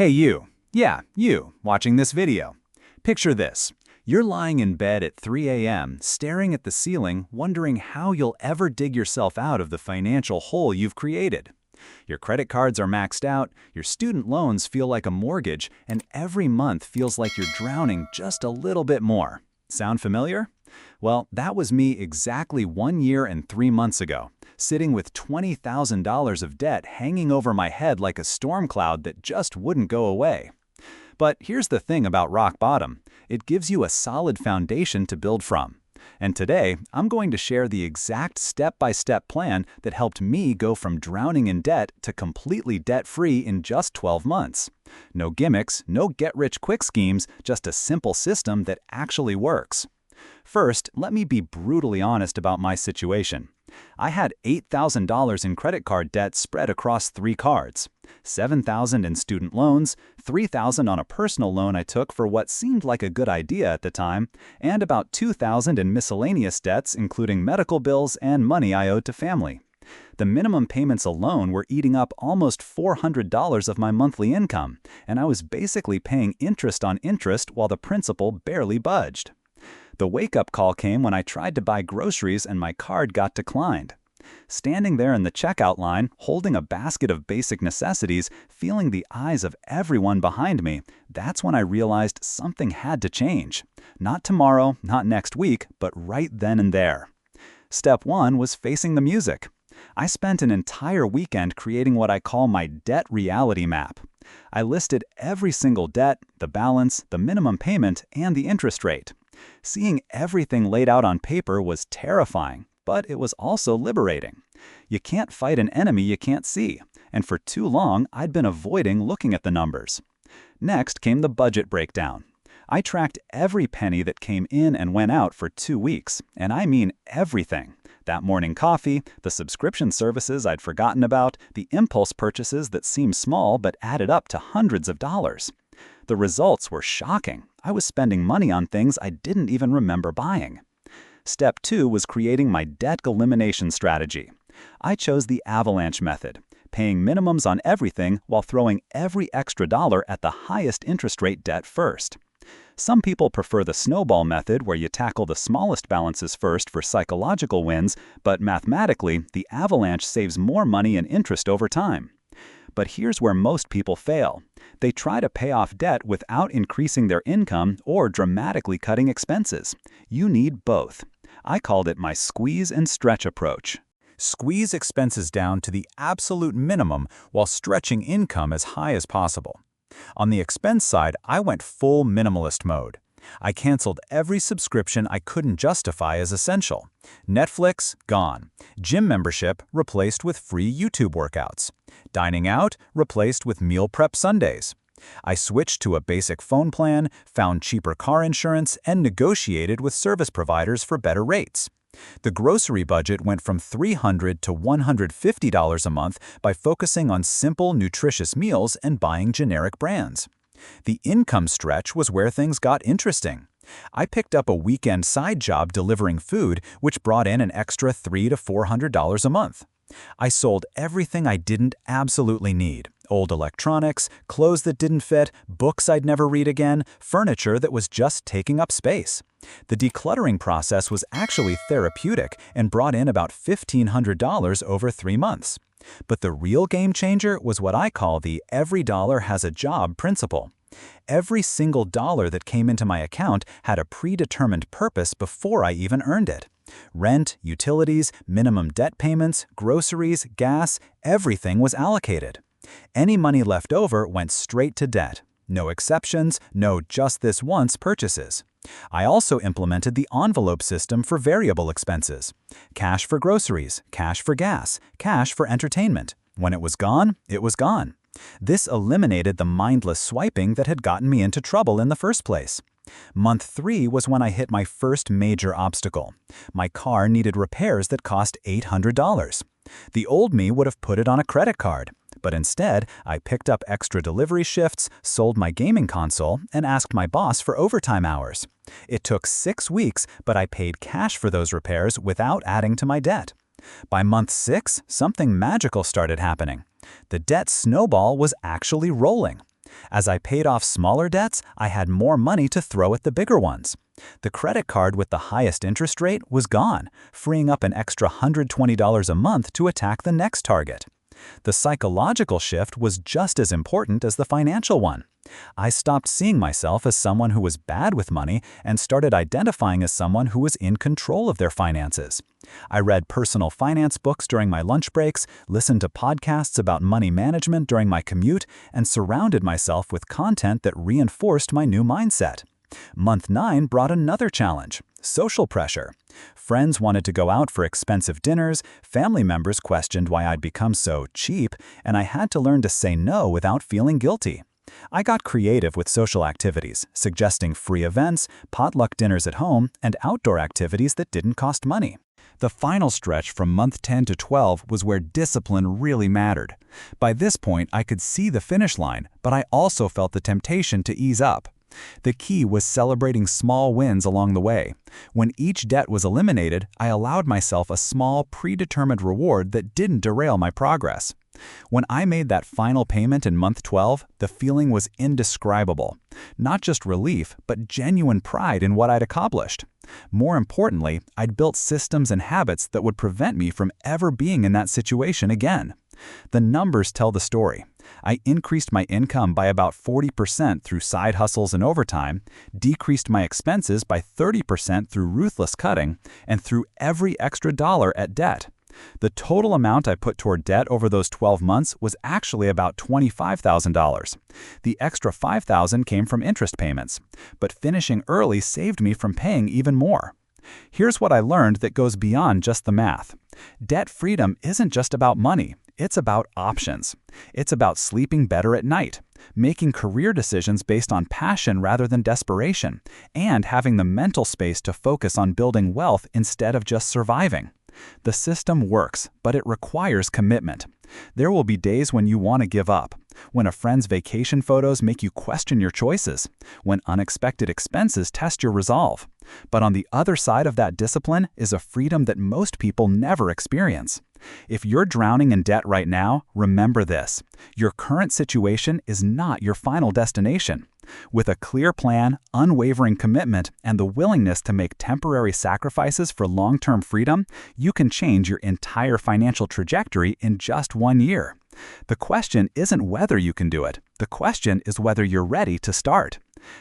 Hey you, yeah, you, watching this video. Picture this. You're lying in bed at 3 a.m., staring at the ceiling, wondering how you'll ever dig yourself out of the financial hole you've created. Your credit cards are maxed out, your student loans feel like a mortgage, and every month feels like you're drowning just a little bit more. Sound familiar? Well, that was me exactly 1 year and 3 months ago, sitting with $20,000 of debt hanging over my head like a storm cloud that just wouldn't go away. But here's the thing about rock bottom. It gives you a solid foundation to build from. And today, I'm going to share the exact step-by-step plan that helped me go from drowning in debt to completely debt-free in just 12 months. No gimmicks, no get-rich-quick schemes, just a simple system that actually works. First, let me be brutally honest about my situation. I had $8,000 in credit card debt spread across 3 cards, $7,000 in student loans, $3,000 on a personal loan I took for what seemed like a good idea at the time, and about $2,000 in miscellaneous debts including medical bills and money I owed to family. The minimum payments alone were eating up almost $400 of my monthly income, and I was basically paying interest on interest while the principal barely budged. The wake-up call came when I tried to buy groceries and my card got declined. Standing there in the checkout line, holding a basket of basic necessities, feeling the eyes of everyone behind me, that's when I realized something had to change. Not tomorrow, not next week, but right then and there. Step 1 was facing the music. I spent an entire weekend creating what I call my debt reality map. I listed every single debt, the balance, the minimum payment, and the interest rate. Seeing everything laid out on paper was terrifying, but it was also liberating. You can't fight an enemy you can't see, and for too long I'd been avoiding looking at the numbers. Next came the budget breakdown. I tracked every penny that came in and went out for 2 weeks, and I mean everything. That morning coffee, the subscription services I'd forgotten about, the impulse purchases that seemed small but added up to hundreds of dollars. The results were shocking. I was spending money on things I didn't even remember buying. Step 2 was creating my debt elimination strategy. I chose the Avalanche method, paying minimums on everything while throwing every extra dollar at the highest interest rate debt first. Some people prefer the Snowball method where you tackle the smallest balances first for psychological wins, but mathematically, the Avalanche saves more money and interest over time. But here's where most people fail. They try to pay off debt without increasing their income or dramatically cutting expenses. You need both. I called it my squeeze and stretch approach. Squeeze expenses down to the absolute minimum while stretching income as high as possible. On the expense side, I went full minimalist mode. I canceled every subscription I couldn't justify as essential. Netflix, gone. Gym membership, replaced with free YouTube workouts. Dining out, replaced with meal prep Sundays. I switched to a basic phone plan, found cheaper car insurance, and negotiated with service providers for better rates. The grocery budget went from $300 to $150 a month by focusing on simple, nutritious meals and buying generic brands. The income stretch was where things got interesting. I picked up a weekend side job delivering food, which brought in an extra $300 to $400 a month. I sold everything I didn't absolutely need. Old electronics, clothes that didn't fit, books I'd never read again, furniture that was just taking up space. The decluttering process was actually therapeutic and brought in about $1,500 over 3 months. But the real game changer was what I call the every dollar has a job principle. Every single dollar that came into my account had a predetermined purpose before I even earned it. Rent, utilities, minimum debt payments, groceries, gas, everything was allocated. Any money left over went straight to debt. No exceptions, no just this once purchases. I also implemented the envelope system for variable expenses. Cash for groceries, cash for gas, cash for entertainment. When it was gone, it was gone. This eliminated the mindless swiping that had gotten me into trouble in the first place. Month 3 was when I hit my first major obstacle. My car needed repairs that cost $800. The old me would have put it on a credit card. But instead, I picked up extra delivery shifts, sold my gaming console, and asked my boss for overtime hours. It took 6 weeks, but I paid cash for those repairs without adding to my debt. By month 6, something magical started happening. The debt snowball was actually rolling. As I paid off smaller debts, I had more money to throw at the bigger ones. The credit card with the highest interest rate was gone, freeing up an extra $120 a month to attack the next target. The psychological shift was just as important as the financial one. I stopped seeing myself as someone who was bad with money and started identifying as someone who was in control of their finances. I read personal finance books during my lunch breaks, listened to podcasts about money management during my commute, and surrounded myself with content that reinforced my new mindset. Month 9 brought another challenge: social pressure. Friends wanted to go out for expensive dinners, family members questioned why I'd become so cheap, and I had to learn to say no without feeling guilty. I got creative with social activities, suggesting free events, potluck dinners at home, and outdoor activities that didn't cost money. The final stretch from month 10 to 12 was where discipline really mattered. By this point, I could see the finish line, but I also felt the temptation to ease up. The key was celebrating small wins along the way. When each debt was eliminated, I allowed myself a small, predetermined reward that didn't derail my progress. When I made that final payment in month 12, the feeling was indescribable. Not just relief, but genuine pride in what I'd accomplished. More importantly, I'd built systems and habits that would prevent me from ever being in that situation again. The numbers tell the story. I increased my income by about 40% through side hustles and overtime, decreased my expenses by 30% through ruthless cutting, and threw every extra dollar at debt. The total amount I put toward debt over those 12 months was actually about $25,000. The extra $5,000 came from interest payments, but finishing early saved me from paying even more. Here's what I learned that goes beyond just the math. Debt freedom isn't just about money. It's about options. It's about sleeping better at night, making career decisions based on passion rather than desperation, and having the mental space to focus on building wealth instead of just surviving. The system works, but it requires commitment. There will be days when you want to give up, when a friend's vacation photos make you question your choices, when unexpected expenses test your resolve. But on the other side of that discipline is a freedom that most people never experience. If you're drowning in debt right now, remember this: your current situation is not your final destination. With a clear plan, unwavering commitment, and the willingness to make temporary sacrifices for long-term freedom, you can change your entire financial trajectory in just 1 year. The question isn't whether you can do it. The question is whether you're ready to start.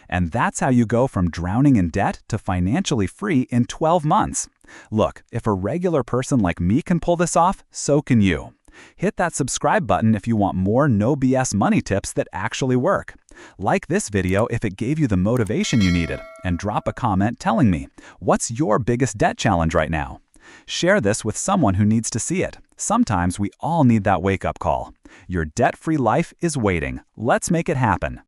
And that's how you go from drowning in debt to financially free in 12 months. Look, if a regular person like me can pull this off, so can you. Hit that subscribe button if you want more no BS money tips that actually work. Like this video if it gave you the motivation you needed, and drop a comment telling me, what's your biggest debt challenge right now? Share this with someone who needs to see it. Sometimes we all need that wake-up call. Your debt-free life is waiting. Let's make it happen.